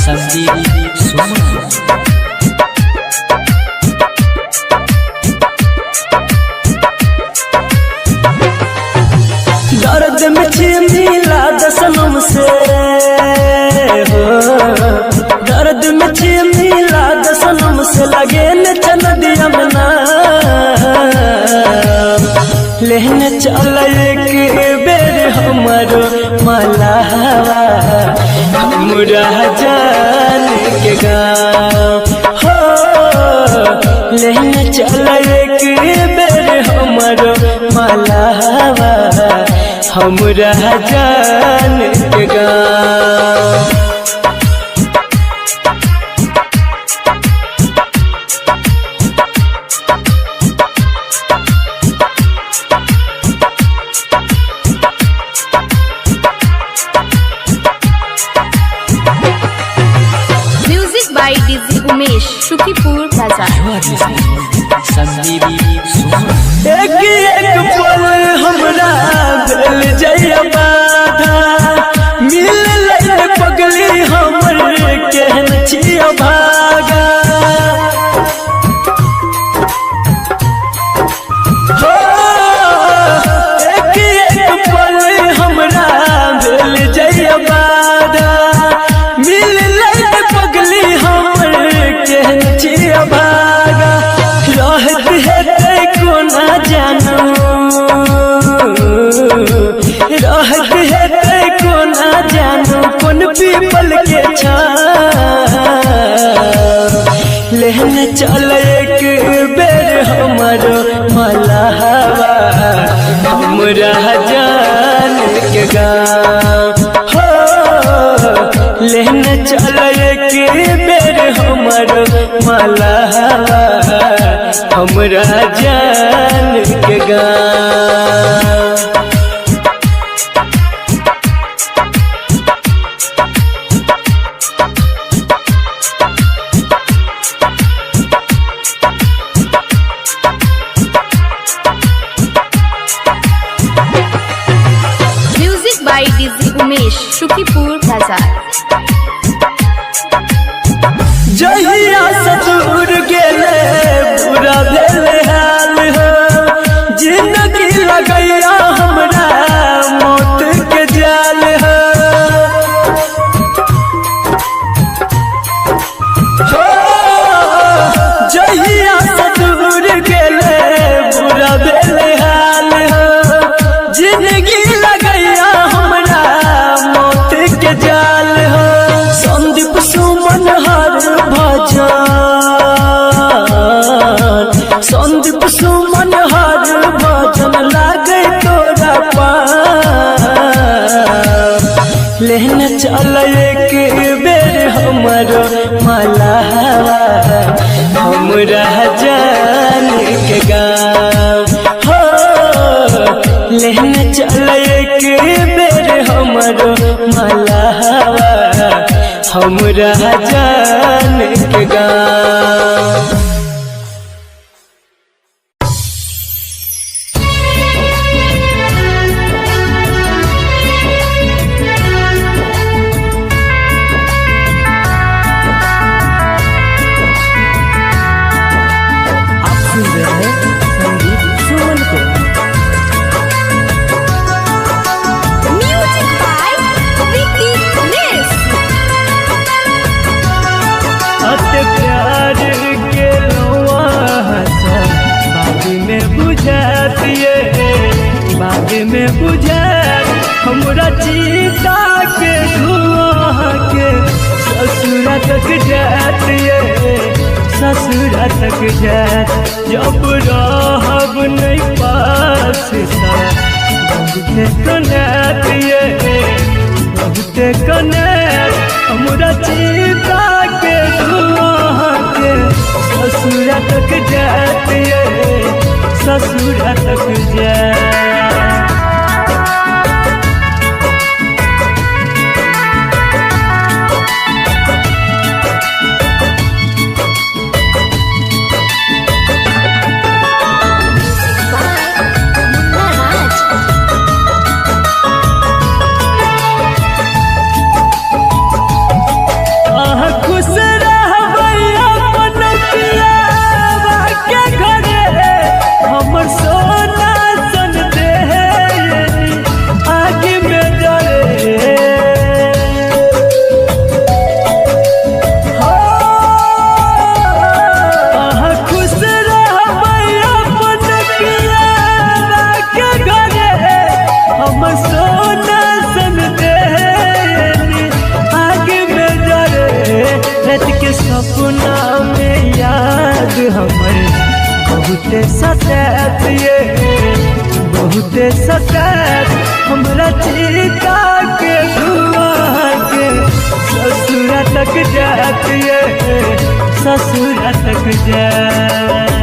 संदीप सुमन। दर्द में मिला दसनम से हो, दर्द में मिला दसनम से लगे न चल दिया मना लेने चल एक बेर हमारो मलावा हमरा जान के गाँव हो, लेने चल एक बेर हमारो मलावा हमरा जान के गाँव। Music by DJ Umesh, Shukipur बाजार। संदीप सुमन। एक पल हमरा दिल जइया बाधा मिल पगली हमर केहन छिया भागा हो, एक पल हमरा दिल जइया बाधा मिल पगली हमर केहन छिया भागा रहत है कोना जानू रहत है कोना जानू कौन पीपल के छा लेने चल एक बेर हमारो मलावा हमरा जान के गाँव हो, लेने चल एक बेर हमारो मलावा हमरा जान के गाँव। Music by DJ Umesh, Shukipur बाजार। जहिया से दूर गेले बुरा भेल हाल हो, जिंदगी लगैया हमरा मौत के जाल हो, जहिया से दूर गेले बुरा भेल हाल हो, जिंदगी लगैया हमरा मौत के जाल हो। संदीप सुमन हर भजन, संदीप सुमन हर भजन लागे तोरा पार लेने चल एक बेर हमारो मलावा हमरा जान के गाँव हो, लेने चल एक बेर हमारो मलावा हमरा जान के गाँव। आप सुन रहे हैं संदीप सुमन को। Music by Vicky Umesh. अत प्यार के लौआ बाग में बुझातिए, बाग में बुझात हमरा चीता के धुआं के ससुरा तक जातिए, ससुरा तक जात जब रहब नहीं पास बहुते कनातिए, बहुते कनात हमरा चीता के धुआं के ससुरा तक जातिए, ससुरा तक जात। सपना में याद हमर बहुते सतात ये बहुते सतात हमरा चिता के धुआं के ससुरा तक जात ये ससुरा तक जात।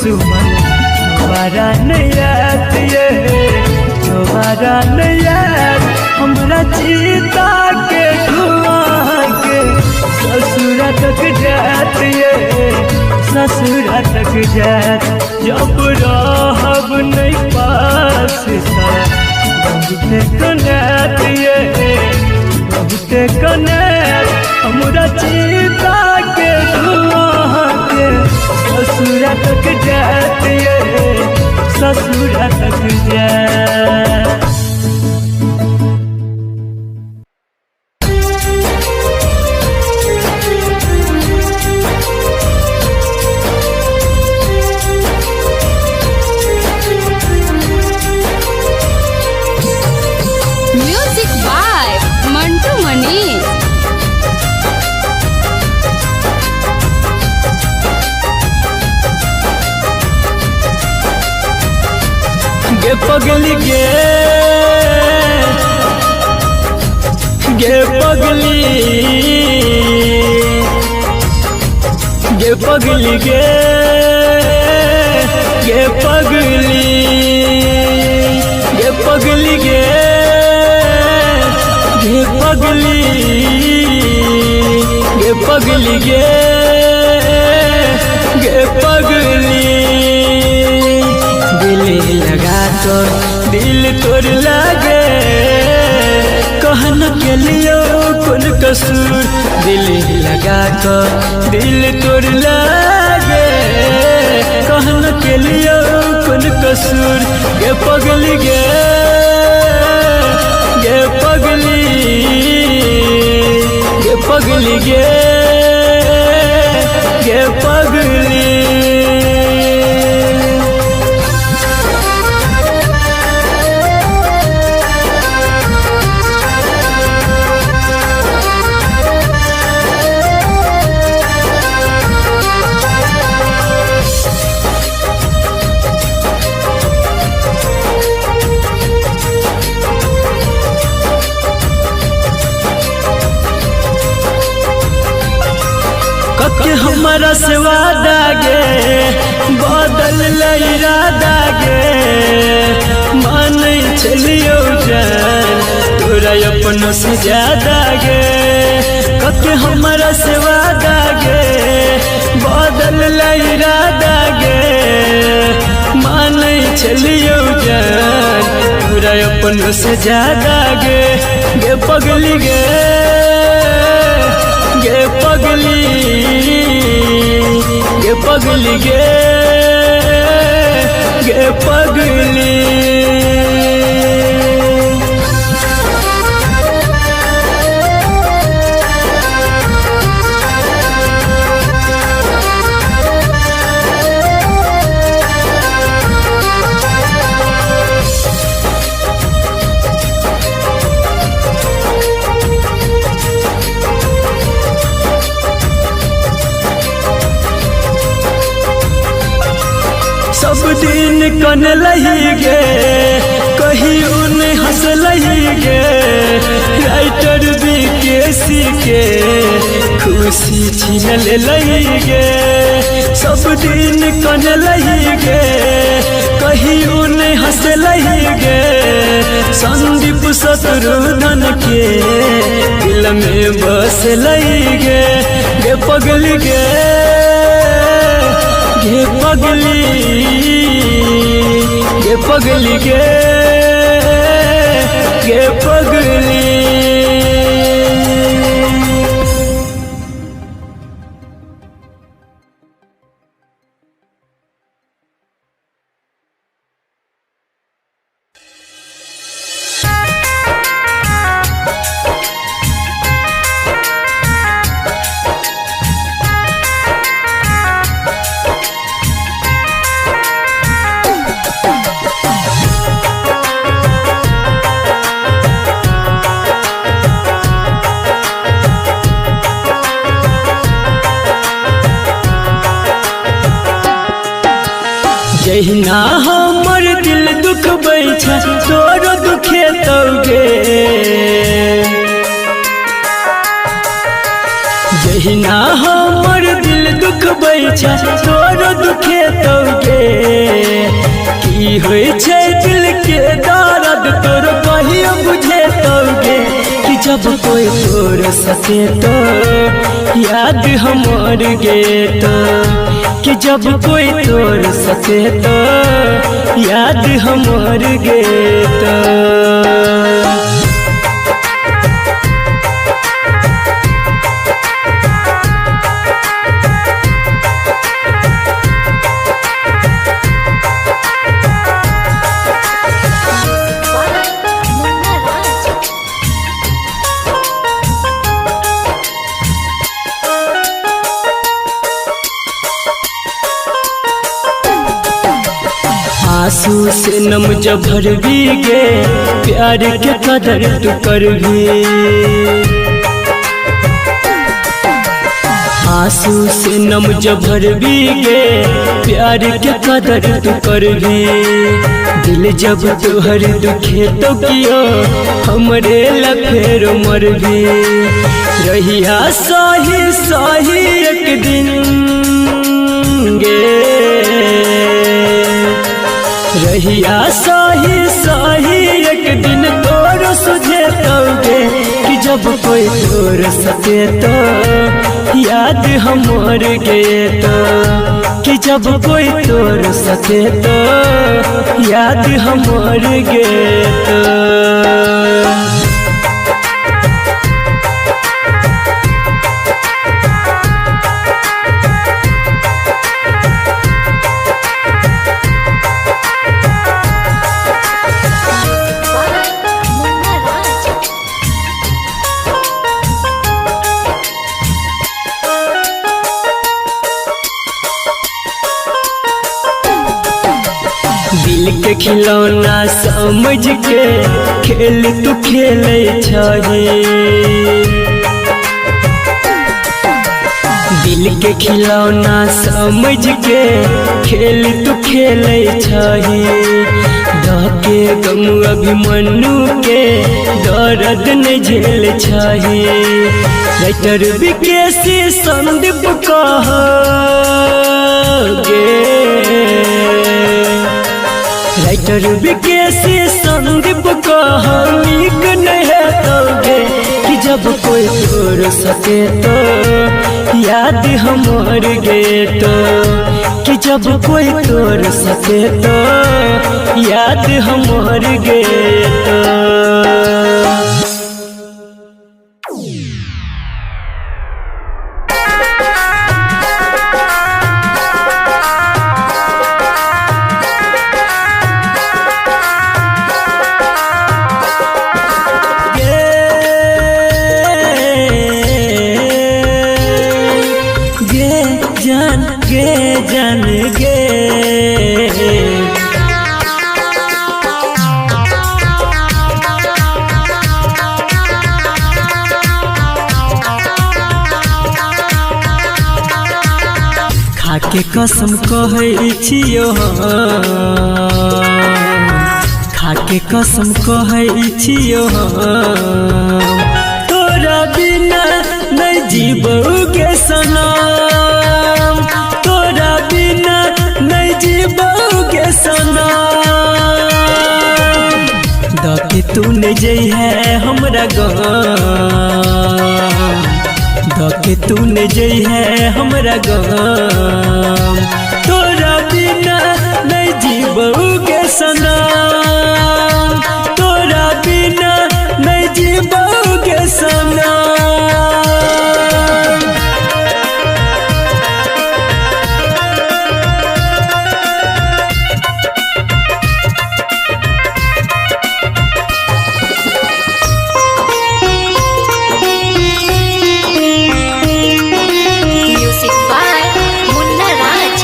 सुमन दोबारा नहीं आत ये दोबारा नहीं आत हमरा चिता के धुआं के ससुरा तक जात ये ससुरा तक जात। जब रहब नहीं पास बहुते कनात ये बहुते कनात हमरा चिता के धुआं के ससुरा तक जात ये ससुरा तक जात। Music by Mantu Manish. गे पगली गे पगली गे पगली गे पगली पगली गे पगली पगली गे पगली दिल लगा तो दिल तोड़ लागे कहन के लियो कौन कसूर दिल लगा तो दिल तोड़ लागे कहन के लियो कौन कसूर गे पगली गे पगली पगली गे पगली। के हमारा से वादा गे बदल इरादा गे मान चलियो जान तोरा अपन से ज्यादा गे के हमारा से वादा गे बदल इरादा गे मान चलियो जान तोरा अपन से ज्यादा गे पगली गे पगली पगली गे पगली। सब दिन कन लही गे कहीं उन हंस लही गे राइटर बीकेसी के खुशी छीन ले लही गे सब दिन कन लही गे कहीं हंस लही गे संदीप शत्रुधन के दिल में बस लही गे पगली गे पगली पगली गे पगली। जहिना हमर दिल दुख बैठा तोर दुखे तौगे जहिना हमर दिल दुख बैठा तोर दुखे तौगे की होय छै दिल के दर्द तोर कहियो बुझे तौगे कि जब कोई तोर सके तो याद हमर गे तो कि जब कोई तोड़ सके तो याद हमर गे तो। आंसू से नम जब भर भी गे प्यार के कदर तू कर भी आंसू से नम जब भर भी गे प्यार के कदर तू कर भी दिल जब तुहर दुखे तो कियो हमरे लफेर मर भी रहिया सही सही एक दिन गे रहिया सही सही एक दिन तोर सुझे तौगे कि जब कोई तोर सके तो याद हमर गे तो कि जब कोई तोर सके तो याद हमर गे तो। दिल के खिलौना समझ के खेल तू खेले छही दिल के खिलौना समझ के खेल तू खेले छही के गम अभिमन्यु के दर्द न झेल छही राइटर विकेसी संदीप कहे राइटर विकेसी संदीप नीक नहीं तोगे कि जब कोई तोड़ सके तो याद हमर गे तो कि जब कोई तोड़ सके तो याद हमर गे तो। जान गे खाके कसम कहै छियो खाके कसम कहै छियो तोरा बिना नहीं जीबोगे सनम तोरा बिना नहीं जीबोगे सनम तूने जई है हमरा गाँव, धके तूने जई है हमरा गाँव। तोरा बिना नहीं जीबोगे सनम, तोरा बिना नहीं जीबोगे सनम। Music by Munna Raj.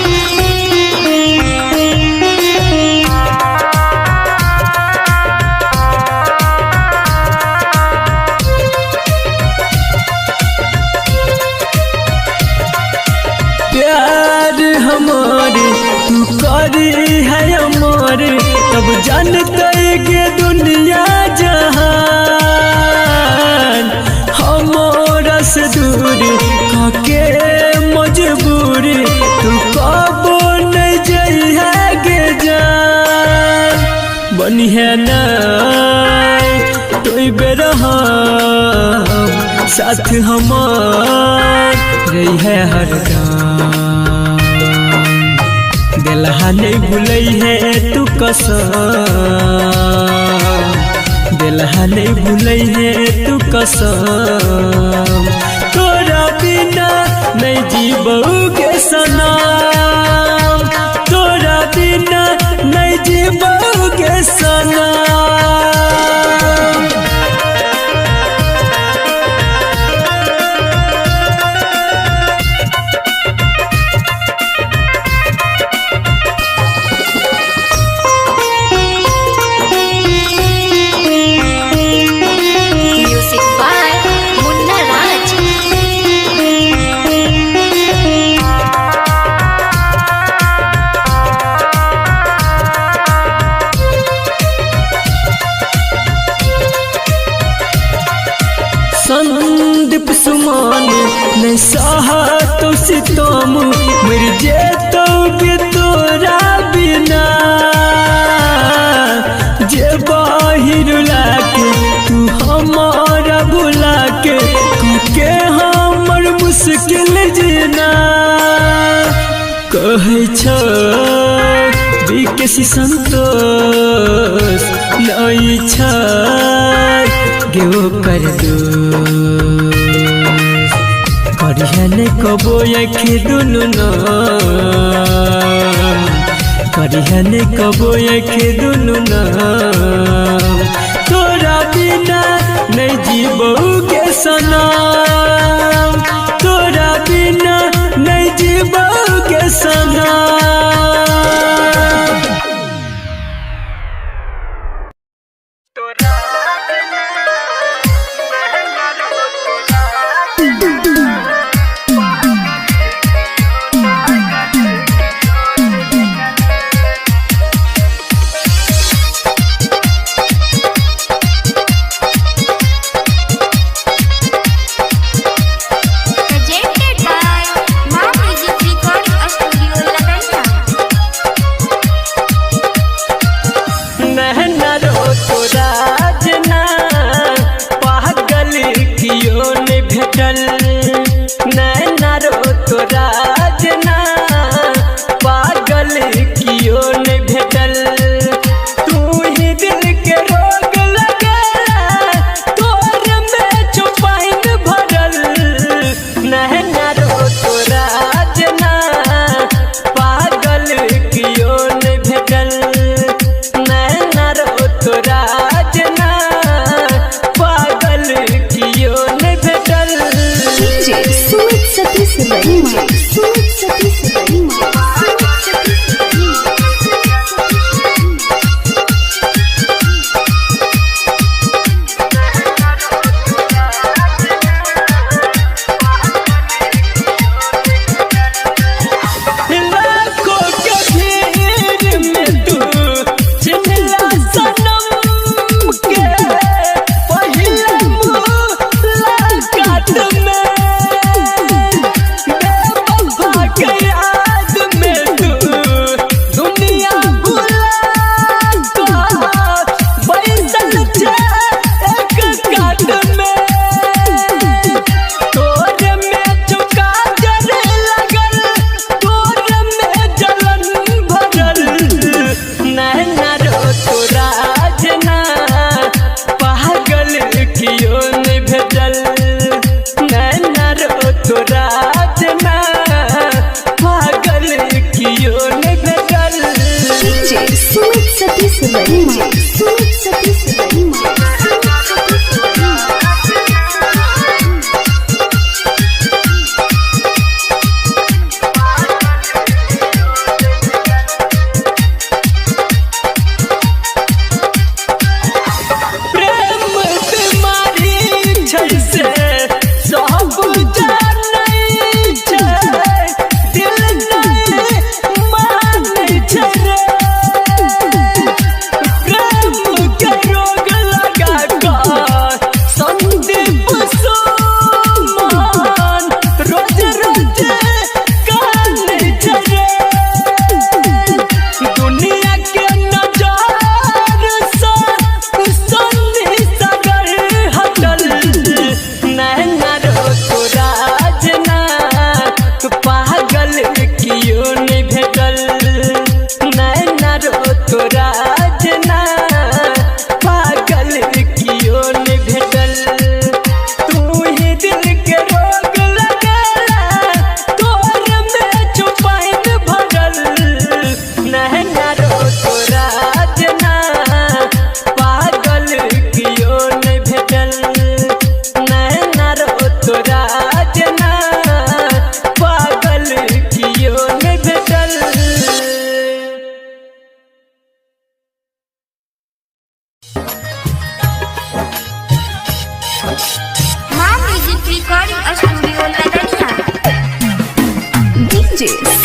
प्यार हमारे तू करी है हमारे, तब जानते के दुनिया जहान। हमारा से दूर काके मजबूरी, तू कबो नहीं जई है गे जान। बनी है ना तोई बेरहम, साथ हमार रही है हरदम। दिलहा नहीं भूलई है तू कसम, दिलहा नहीं भूलई है तू कसम। तोरा बिना नहीं जीबोगे सनम, तोरा बिना नहीं जीबोगे सनम। Music by Munna Raj. Sandeep सुमान नहीं सहा तो सितम, मर जे तो भी तोरा बिना। जे बाहिर लाके तू हमारा भुला के हमर मुश्किल जीना। कहै छ विकेश संतोष नहीं छ गेओ कर दो, करिहने कबो आँखि दुनु न, करिहने कबो आँखि दुनु न। तोरा बिना नहीं जीबोगे सनम, तोरा बिना नहीं जीबोगे सनम। Presented by Ma Music Recording Studio, London.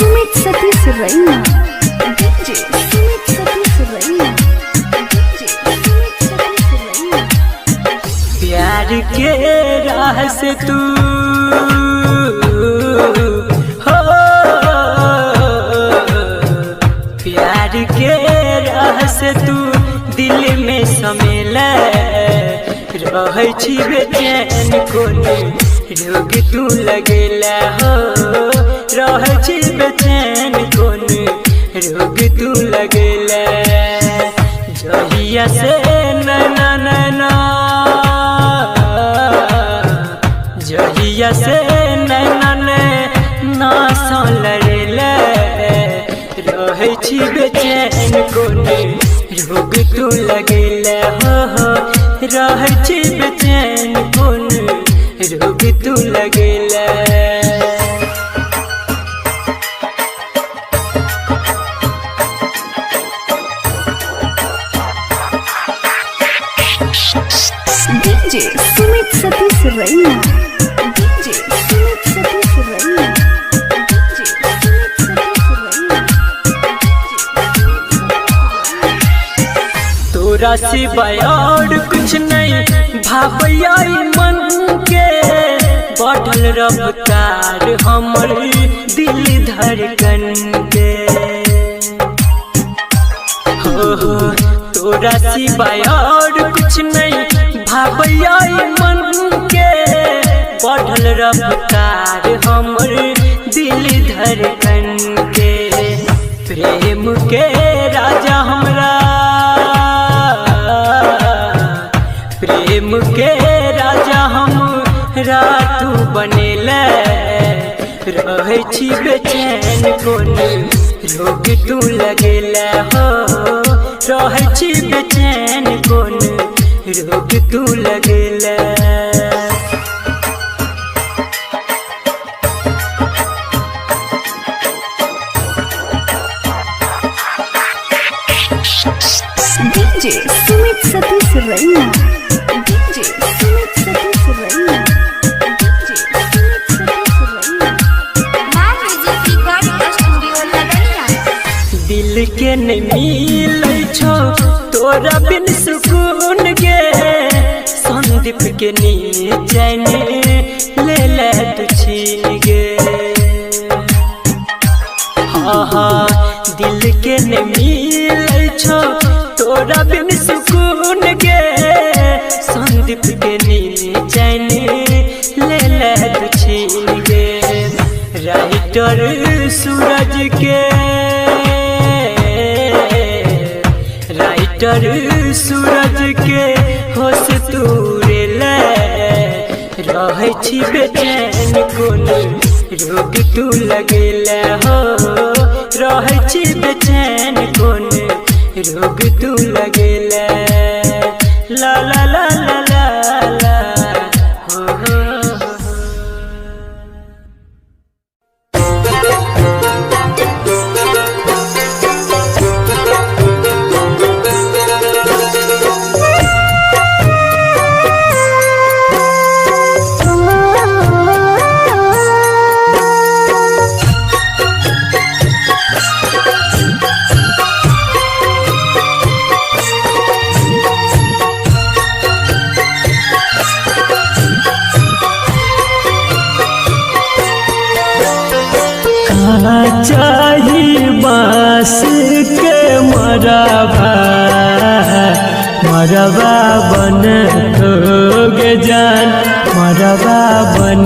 Sumit Satish रैना डीजे सुमित सतीश रैना डीजे सुमित सतीश रैना। प्यार के राह से तू हो, प्यार के राह से तू दिल में समेला रह छी बेचैन कोने रोग तू लगेला हो, रह छी बेचैन कोने रोग तू लगेला। जहिया से नैना नैना जहिया से नैना नैना सा लड़ेला रह छी बेचैन कोने रोग तू लगेला हो, रह छी बेचैन कोने रोग तू लगेला। डीजे सुमित सतीश रैना डीजे सुमित सतीश रैना डीजे सुमित सतीश रैना। तोरा सिवाय और कुछ नहीं भावैया मन के बढ़ल रफ्तार हमर दिल धड़कन के हो, तोरा सिवाय और कुछ नहीं भावैया मन के बढ़ल रफ्तार हमर दिल धड़कन के। प्रेम के राजा हमरा प्रेम के राजा हमरा तू बनेला रह छी बेचैन कोने रोग तू लगेला हो, रह छी बेचैन कोने रोग तू लगेला। डीजे सुमित सतीश रैना डीजे सुमित सतीश रैना डीजे सुमित सतीश रैना। मां म्यूजिक रिकॉर्डिंग स्टूडियो लगनिया। दिल के नहीं मिलै छौ तोरा बिन सुकून के संदीप के नींद चैन ले ले तू छीन गे। हाँ दिल के नहीं मिलै छौ तोरा बिन सुकून के संदीप के नींद चैन ले ले तू छीन गे। राइटर सूरज के राइटर सूरज के होश तूरे ले रह छी बेचैन कोने रोग तू लगेला हो, रह छी बेचैन कोने रोग तू लगेला। ला ला ला ला ला ला हो, हो, हो। चाही बांस के मरबा मरबा बन गे जान मरबा बन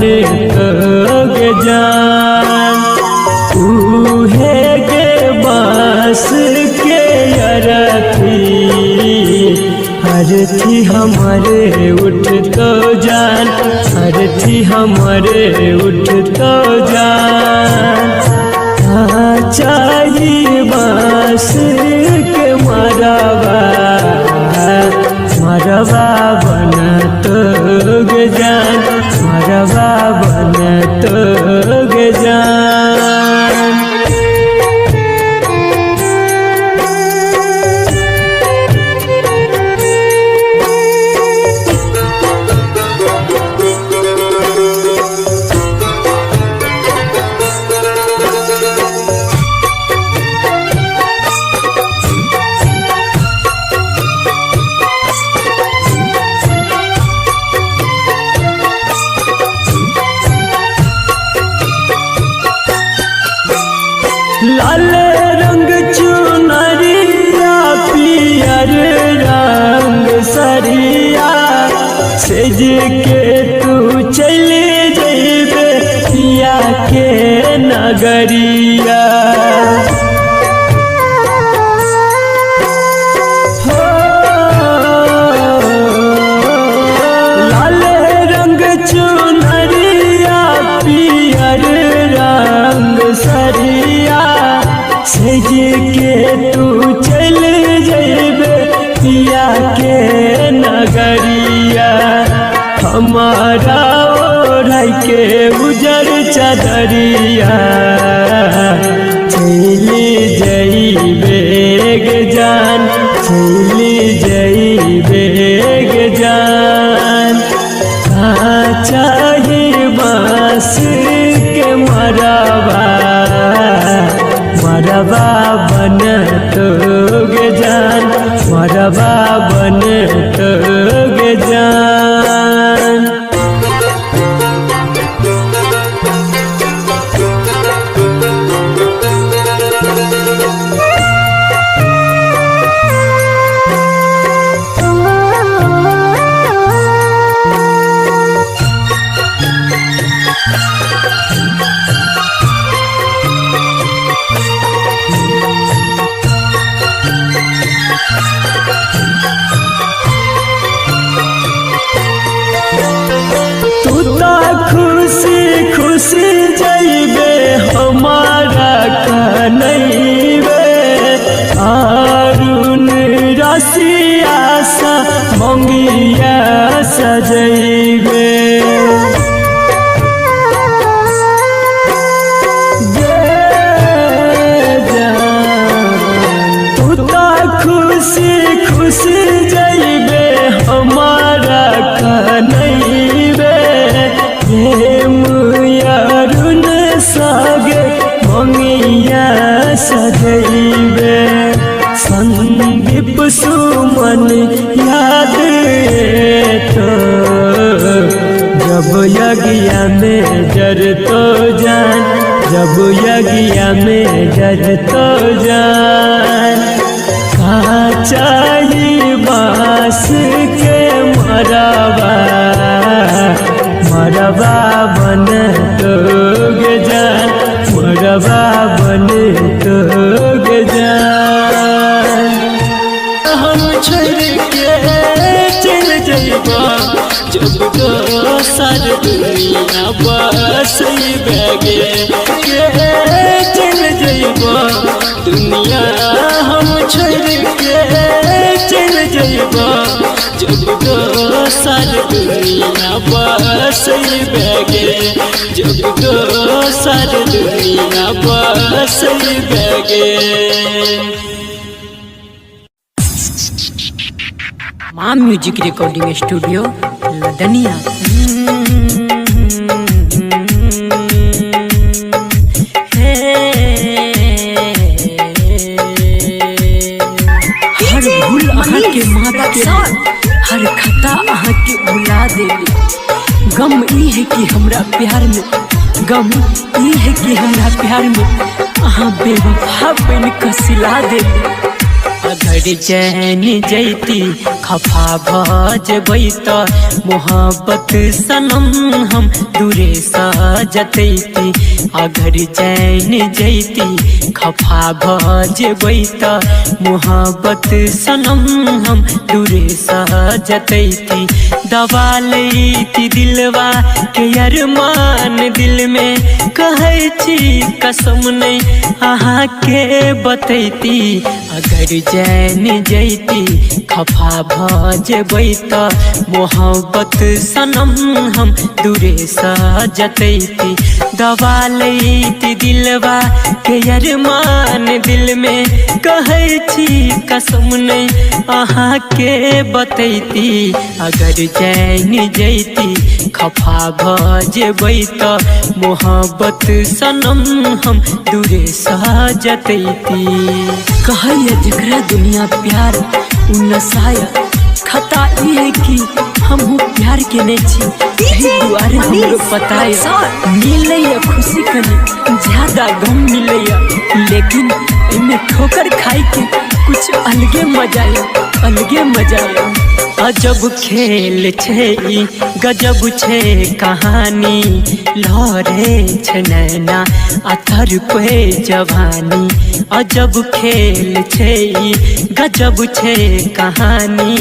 गे जान। उहे गे बांस के अरथी हरथी हमारे उठ तो जान हरथी हमारे उठ तो जान। चाहिए बांस के मरबा मरबा बन तो गे जान मरबा बन तो गे जान। हमारा ओढ़ के उजर चादरिया चली जइबे गे जान, चली जइबे गे जान। चाहे बांस के मरबा मरबा बन तो गे जान, मरबा बन तो गे जान। खुशी खुशी जइबे हमारा कनैबे, अरुण रसिया सा मंगिया सजइबे। खुशी खुशी जइबे हमारा कनैबे, अरुण सागे मंगिया सजइबे। संदीप सुमन याद तो जब यज्ञ में जर तो जान, जब यज्ञ में जर तो जान। चाही बांस के मरबा मरबा बन तो गे जान, मरबा बन तो गे जान। हम छोड़ के चल जइबा जब दोसर दुनिया बसइबे गे, चल जइबा दुनिया हम छोड़ के चल जइबा जब दोसर दुनिया बसइबे गे, जब दोसर दुनिया बसइबे गे। माँ म्यूजिक रिकॉर्डिंग स्टूडियो लदनिया। हर भूल अहाँ के माफ के, हर खता अहाँ के भुला देली। गम ई है कि हमरा प्यार में, गम ई है कि हमरा प्यार में अहाँ बेवफा बन के सिला देली। अगर चैन जैती खफा भजबै त मोहब्बत सनम हम दूरे सजतैती। अगर चैन जैती खफा भजबै त मोहब्बत सनम हम दूरे सजतैती। दबा लैती दिलवा के अरमान दिल में, कहै छी कसम नहीं अहाँ के बतैती। अगर चैन जैती खफा भजबै त मोहब्बत सनम हम दूरे सजतैती। दबा लैती दिलवा के अरमान दिल में, कहै छी कसम नहीं अहाँ के बतैती। अगर चैन जैती खफा भजबै त मोहब्बत सनम हम दूरे सजतैती। कहैया जकरा दुनिया प्यार उ नसाया, खता ई है कि हमहू प्यार के नहीं छी। यही दुआरे हमरो पताया मिलैया खुशी कनी ज्यादा गम मिलैया, लेकिन इनमें ठोकर खाई के कुछ अलगे मजा है, अलगे मजा है। अजब खेल छे गजब छे कहानी, लहरे छे नैना अथर पे जवानी। अजब खेल छे गजब छे कहानी,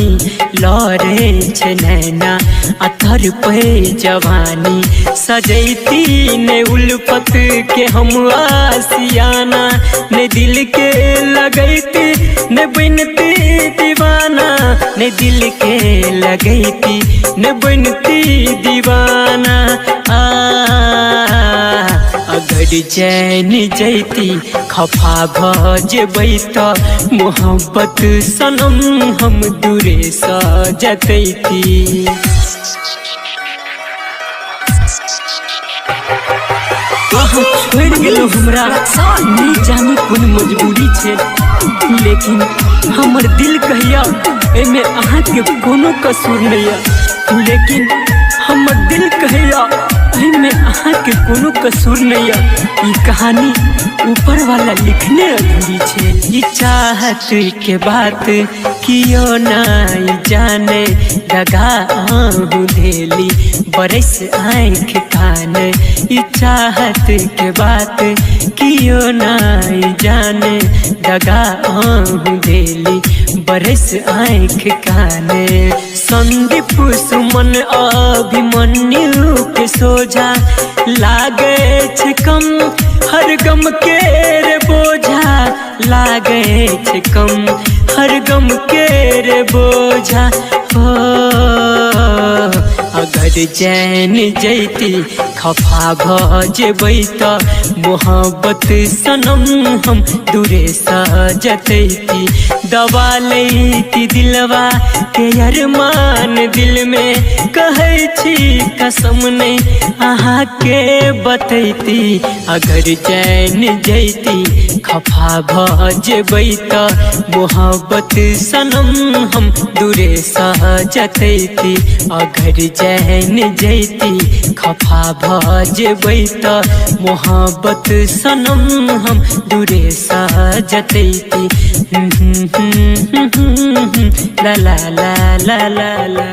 लहरे छे नैना अथर पे जवानी। सजैती ने उल्फत के हम आसियाना, ने दिल के लगैती ने बनती दीवाना। ने दिल के लगैती ने बनती दीवाना अगर चैन जैती खफा भजबै त मोहब्बत सनम हम दूरे सजतैती छोड़ गेलो हमरा नहीं जानी कोन मजबूरी छे लेकिन हमर दिल कहिया एमे अहाँ के कोनो कसूर नहीं है लेकिन हमर दिल कहिया एमे अहाँ के कोनो कसूर नहीं है। ई कहानी ऊपर वाला लिखने अधूरी छे। ई चाहत के बात कियो नहीं जाने दगा आहू धेली बरस आँख कान ई चाहत के बात कियो नहीं जाने दगा आहू धेली बरस आँख कान संदीप सुमन अभिमन्यु के सोझा लागे छे कम हर गम के रे बोझा लागे छे कम हर गम के रे बोझा अगर चैन जैती खफा भजबै त मोहब्बत सनम हम दूरे सजतैती दबा लैती दिलवा के अरमान दिल में कहै छी कसम नहीं अहाँ के बतैती अगर चैन जैती खफा भजबै त मोहब्बत सनम हम दूरे सजतैती अगर चैन जैती खफा भजबै त मोहब्बत सनम हम दूरे सजतैती ला ला ला ला ला ला।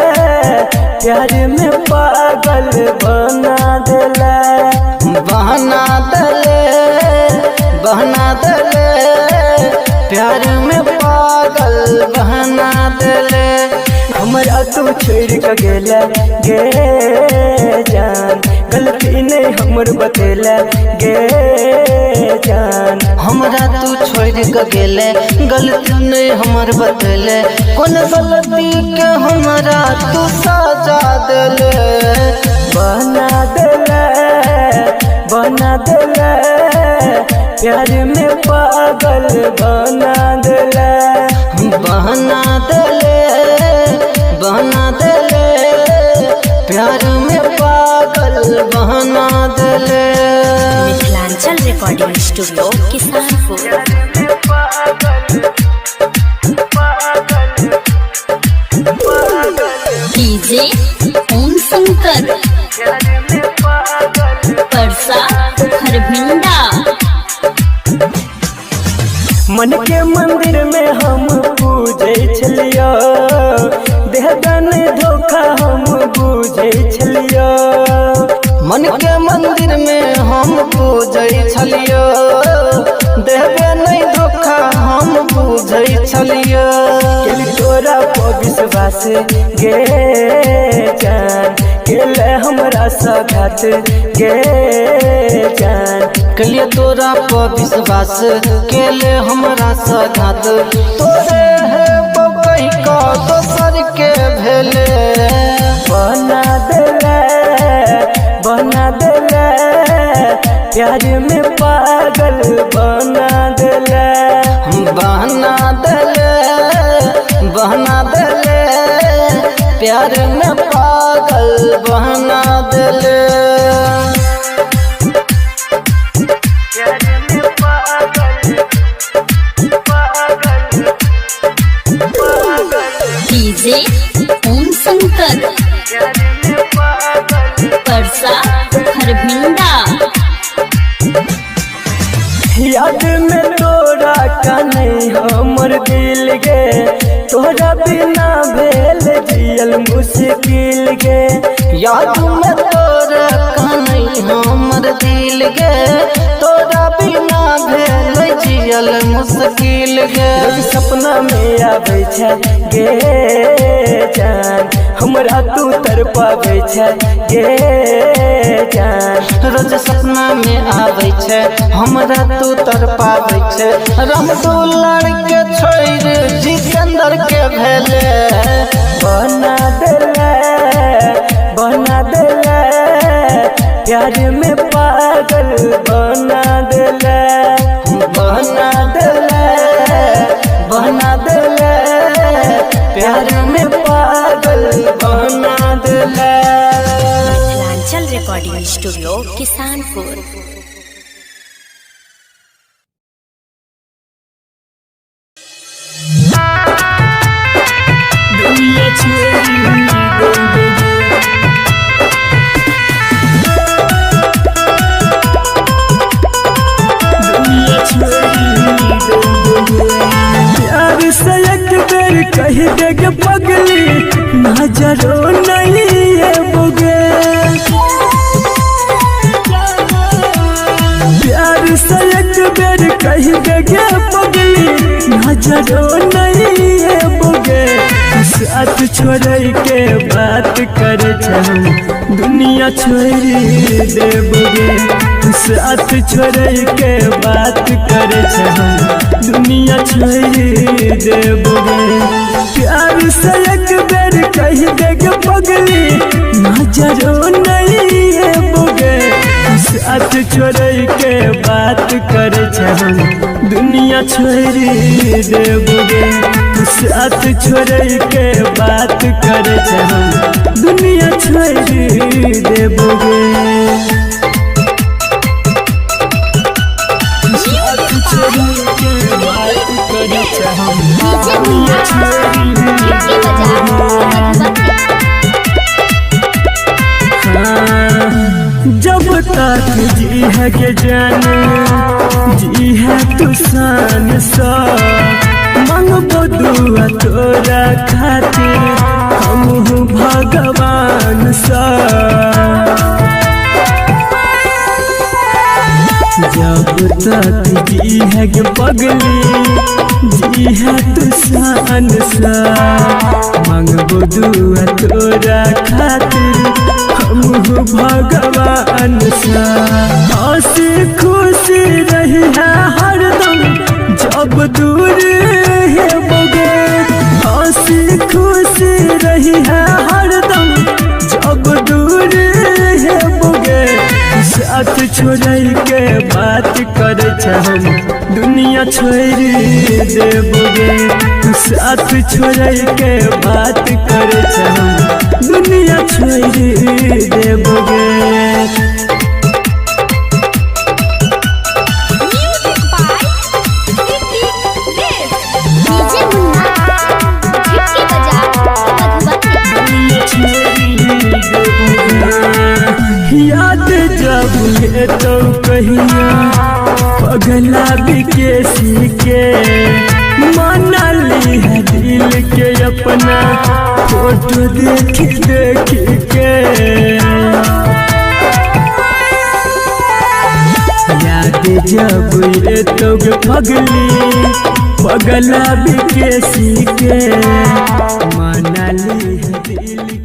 प्यार में पागल बना देला बहना दले बहना दले प्यार में पागल बहना दले हमरा तू छोड़ के गेला गे जान गलती नहीं हमर बतेला गे जान हमरा तू छोड़ के गेले गलती नहीं हमर बतेले कौन गलती के हमरा तू सजा देले बना देले प्यार में पागल बना देले बना देले प्यार में पागल बना देले। Mithilanchal recording studio Kisanpur. DJ Om Shankar Parsa Kharbhinda. मन के मंदिर में हम पूजे छलियो देहदान धोखा हम पूजे छलियो मन के मंदिर में हम पूजे छलियो देहबे नहीं धोखा हम पूजे छलियो तोरा पर विश्वास गे जान केले हमरा साथ गे जान कलिए तोरा पर विश्वास केले हमरा साथ तोरे है बकई का दोसर के भेले बना देले प्यार में पागल बना देले प्यार में पागल बना देले। डीजे ओम शंकर परसा खरभिंडा। दिल गे तोरा बिना भेल जियल मुश्किल गे। याद में तोरा कहीं हमर दिल गे तोरा बिना भेल जियल मुश्किल गे। रोज सपना में आबै छै गे जान हमरा तू तरपाबै छै गे जान। रोज सपना में आबै छै हमरा तू तरपाबै छै। राम दुलार के छोड़ जितेंद्र के भेले बना देले प्यार में पागल बना देले प्यार में पागल बना देले। Mithilanchal recording studio Kisanpur. दुनिया प्यार से एक बेर कह देगे पगली नजरो नहीं है बुगे। प्यार से एक बेर कह देगे पगली नजरो नहीं है बुगे। साथ छोड़ के बात कर दुनिया छोड़ देबोगे। साथ छोड़ के बात कर दुनिया छोड़ देबोगे। प्यार से एक बेर कह देगे पगली नजरो नहीं है बोगे। साथ छोड़ के बात कर दुनिया छोड़ देबोगे। साथ छोड़ के बात कर दुनिया छोड़ देबोगे। साथ छोड़ के बात कर दुनिया छोड़ देबोगे। जब तक जी है के जाने जी है तू शान सा मंगबो दुआ तोरा खातिर हम भगवान सा। जब तक जी है के पगली जी है तू शान सा मंगबो दुआ तोरा खातिर हम भगवान सा। हंसी खुशी रही है हरदम जब दूर है बोगे। हंसी खुशी रही है हरदम जब दूर है बोगे। साथ छोड़ के बात कर दुनिया छोड़ देबोगे। साथ छोड़ के बात कर दुनिया छोड़ देबोगे। याद जब है तो कहिया पगला बिकेसी के मना ली है दिल के अपना फोटो देख देख के। याद जब है तो पगली पगला बिकेसी के मना ली है दिल